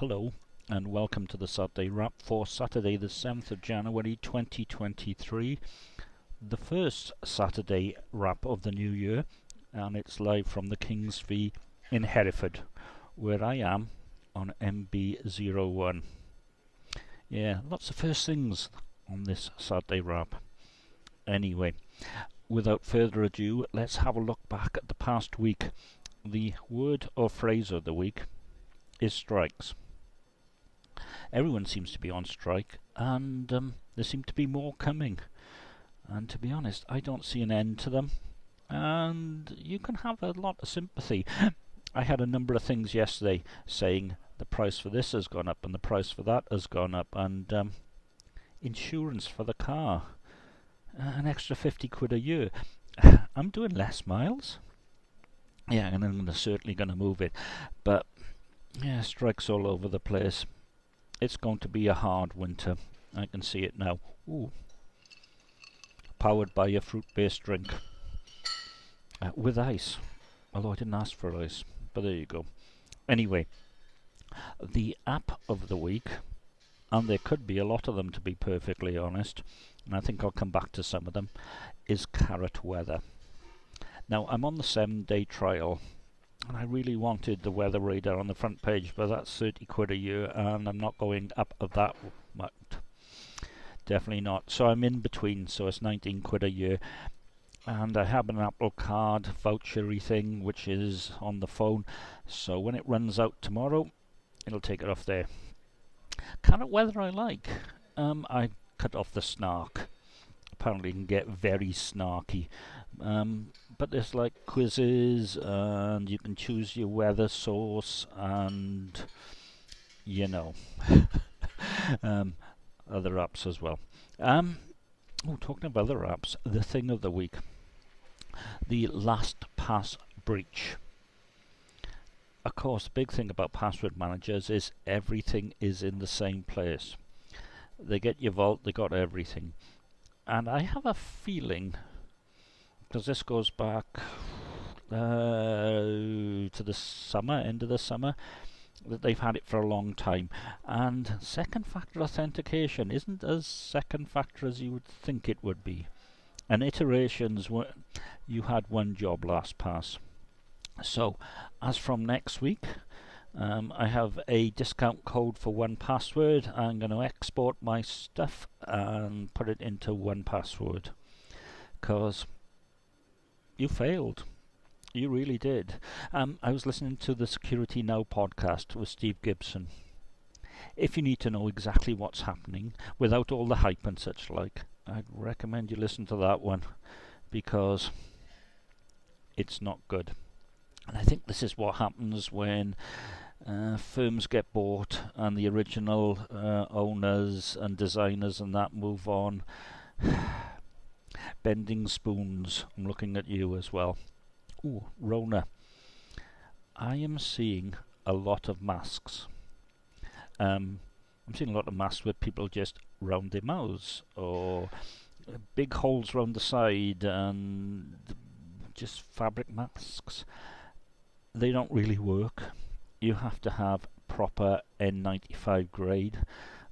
Hello and welcome to the Saturday Wrap for Saturday the 7th of January 2023, the first Saturday Wrap of the new year, and it's live from the Kingsby in Hereford, where I am on MB01. Yeah, lots of first things on this Saturday Wrap. Anyway, without further ado, let's have a look back at the past week. The word or phrase of the week is strikes. Everyone seems to be on strike, and there seem to be more coming. And to be honest, I don't see an end to them. And you can have a lot of sympathy. I had a number of things yesterday saying the price for this has gone up and the price for that has gone up, and insurance for the car, an extra 50 quid a year. I'm doing less miles. Yeah, and I'm certainly going to move it. But yeah, strikes all over the place. It's going to be a hard winter. I can see it now. Ooh. Powered by a fruit-based drink. With ice. Although I didn't ask for ice. But there you go. Anyway, the app of the week, and there could be a lot of them to be perfectly honest, and I think I'll come back to some of them, is Carrot Weather. Now, I'm on the 7-day trial, and I really wanted the weather radar on the front page, but that's 30 quid a year, and I'm not going up of that much. Definitely not. So I'm in between, so it's 19 quid a year. And I have an Apple Card vouchery thing, which is on the phone. So when it runs out tomorrow, it'll take it off there. Carrot Weather I like. I cut off the snark. Apparently you can get very snarky. But there's like quizzes, and you can choose your weather source, and you know, other apps as well. Talking of other apps, the thing of the week, the LastPass breach. Of course, the big thing about password managers is everything is in the same place. They get your vault, they got everything. And I have a feeling, because this goes back to the summer, end of the summer, that they've had it for a long time. And second factor authentication isn't as second factor as you would think it would be. And iterations, you had one job, LastPass. So, as from next week, I have a discount code for 1Password. I'm going to export my stuff and put it into 1Password. Because you failed. You really did. I was listening to the Security Now podcast with Steve Gibson. If you need to know exactly what's happening without all the hype and such like, I'd recommend you listen to that one, because it's not good. And I think this is what happens when firms get bought and the original owners and designers and that move on. Bending spoons. I'm looking at you as well. Ooh, Rona. I am seeing a lot of masks. I'm seeing a lot of masks where people just round their mouths, or big holes round the side, and just fabric masks. They don't really work. You have to have proper N95 grade,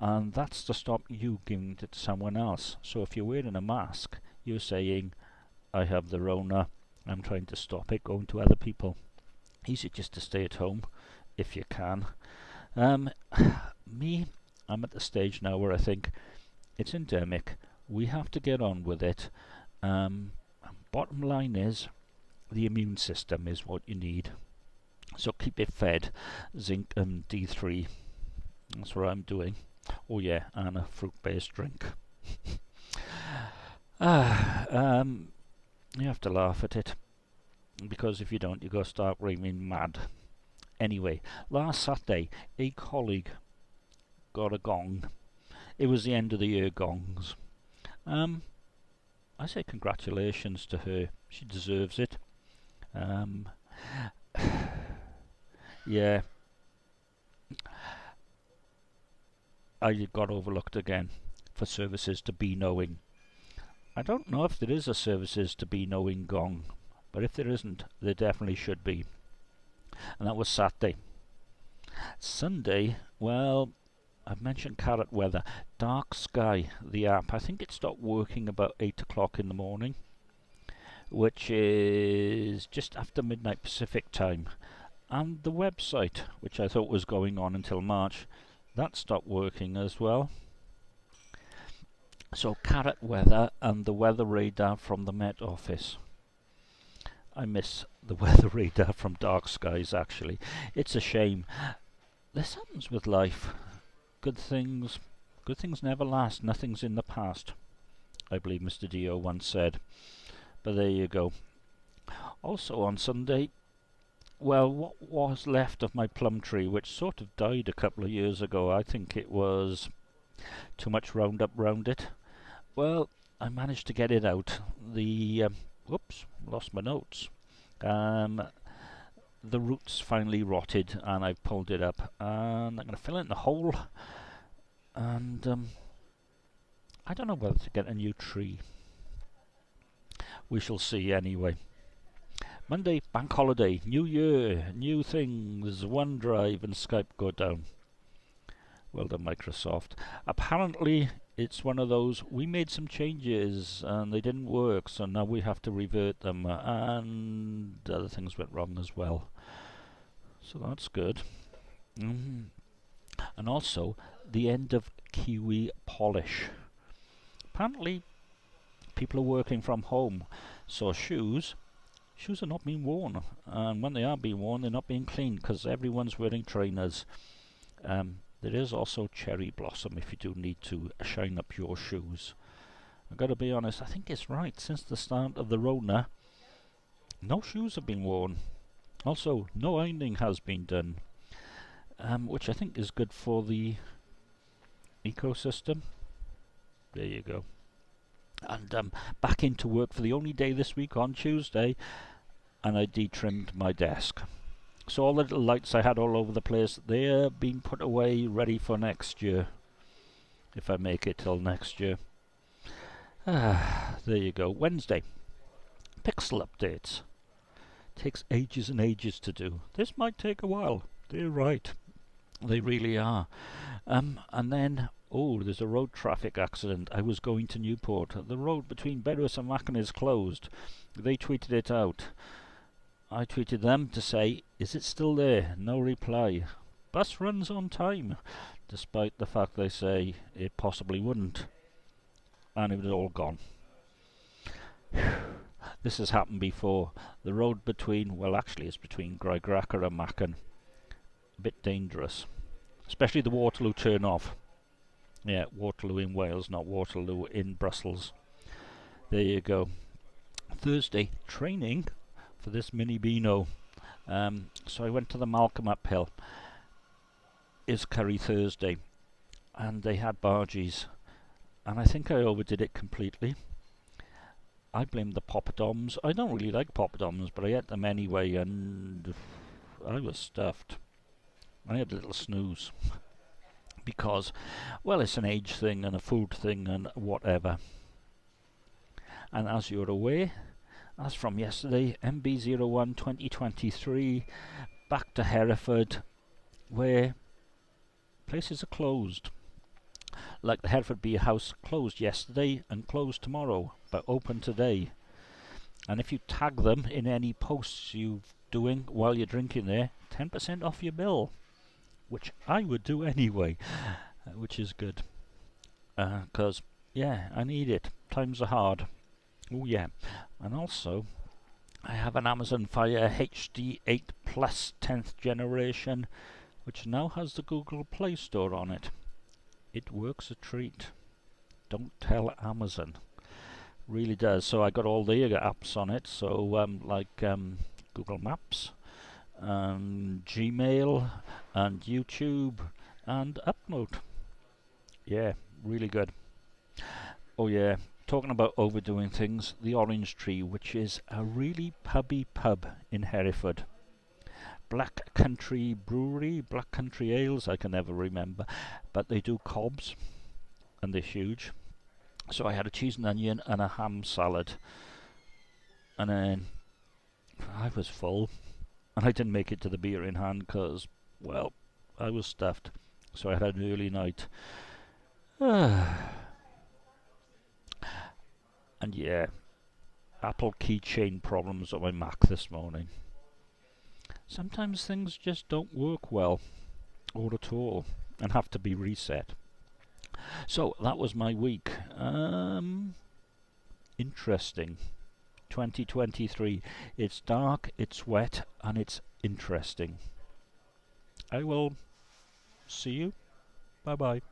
and that's to stop you giving it to someone else. So if you're wearing a mask, you're saying, I have the Rona, I'm trying to stop it going to other people. Easier just to stay at home if you can. Me, I'm at the stage now where I think it's endemic. We have to get on with it. Bottom line is, the immune system is what you need. So keep it fed. Zinc and D3. That's what I'm doing. Oh yeah, and a fruit-based drink. You have to laugh at it, because if you don't, you're going to start raving mad. Anyway, last Saturday, a colleague got a gong. It was the end of the year gongs. I say congratulations to her. She deserves it. Yeah. I got overlooked again for services to be knowing. I don't know if there is a services to be knowing gong, but if there isn't, there definitely should be. And that was Saturday. Sunday, well, I've mentioned carrot weather. Dark Sky, the app, I think it stopped working about 8 o'clock in the morning, which is just after midnight Pacific time. And the website, which I thought was going on until March, that stopped working as well. So carrot weather and the weather radar from the Met Office. I miss the weather radar from Dark Skies, actually. It's a shame. This happens with life. Good things never last. Nothing's in the past, I believe Mr. Dio once said. But there you go. Also on Sunday, well, what was left of my plum tree, which sort of died a couple of years ago, I think it was too much Roundup round it. Well, I managed to get it out. Whoops, lost my notes. The roots finally rotted and I've pulled it up. And I'm going to fill in the hole. And I don't know whether to get a new tree. We shall see anyway. Monday, bank holiday, new year, new things, OneDrive and Skype go down. Well done, Microsoft. Apparently, it's one of those, we made some changes and they didn't work, so now we have to revert them, and other things went wrong as well. So that's good. And also, the end of Kiwi polish. Apparently, people are working from home, so shoes are not being worn, and when they are being worn, they're not being cleaned because everyone's wearing trainers. There is also cherry blossom if you do need to shine up your shoes. I've got to be honest, I think it's right. Since the start of the Rona, no shoes have been worn. Also, no ironing has been done, which I think is good for the ecosystem. There you go. And back into work for the only day this week on Tuesday, and I detrimmed my desk. So all the little lights I had all over the place, they're being put away, ready for next year. If I make it till next year. There you go. Wednesday. Pixel updates. Takes ages and ages to do. This might take a while. They're right. They really are. And then, there's a road traffic accident. I was going to Newport. The road between Bedworth and Wacken is closed. They tweeted it out. I tweeted them to say, is it still there? No reply. Bus runs on time, despite the fact they say it possibly wouldn't. And it was all gone. This has happened before. The road between, well actually it's between Graegracher and Wacken. A bit dangerous. Especially the Waterloo turn off. Yeah, Waterloo in Wales, not Waterloo in Brussels. There you go. Thursday, training for this mini Beano. So I went to the Malcolm uphill. Is Curry Thursday. And they had barges. And I think I overdid it completely. I blamed the poppadoms. I don't really like poppadoms, but I ate them anyway, and I was stuffed. I had a little snooze. Because, well, it's an age thing and a food thing and whatever. And as you're aware, as from yesterday, MB01 2023, back to Hereford, where places are closed. Like the Hereford Beer House, closed yesterday and closed tomorrow, but open today. And if you tag them in any posts you're doing while you're drinking there, 10% off your bill. Which I would do anyway, which is good. Because, yeah, I need it. Times are hard. Oh, yeah. And also, I have an Amazon Fire HD8 Plus 10th generation, which now has the Google Play Store on it. It works a treat. Don't tell Amazon. Really does. So I got all the apps on it. So, Google Maps, and Gmail, and YouTube, and Upload. Yeah, really good. Oh yeah, talking about overdoing things, the Orange Tree, which is a really pubby pub in Hereford. Black Country Brewery, Black Country Ales, I can never remember, but they do Cobs, and they're huge. So I had a cheese and onion and a ham salad, and then I was full. And I didn't make it to the beer in hand because, well, I was stuffed, so I had an early night. And yeah, Apple keychain problems on my Mac this morning. Sometimes things just don't work well, or at all, and have to be reset. So that was my week. Interesting. 2023. It's dark, it's wet, and it's interesting. I will see you. Bye bye.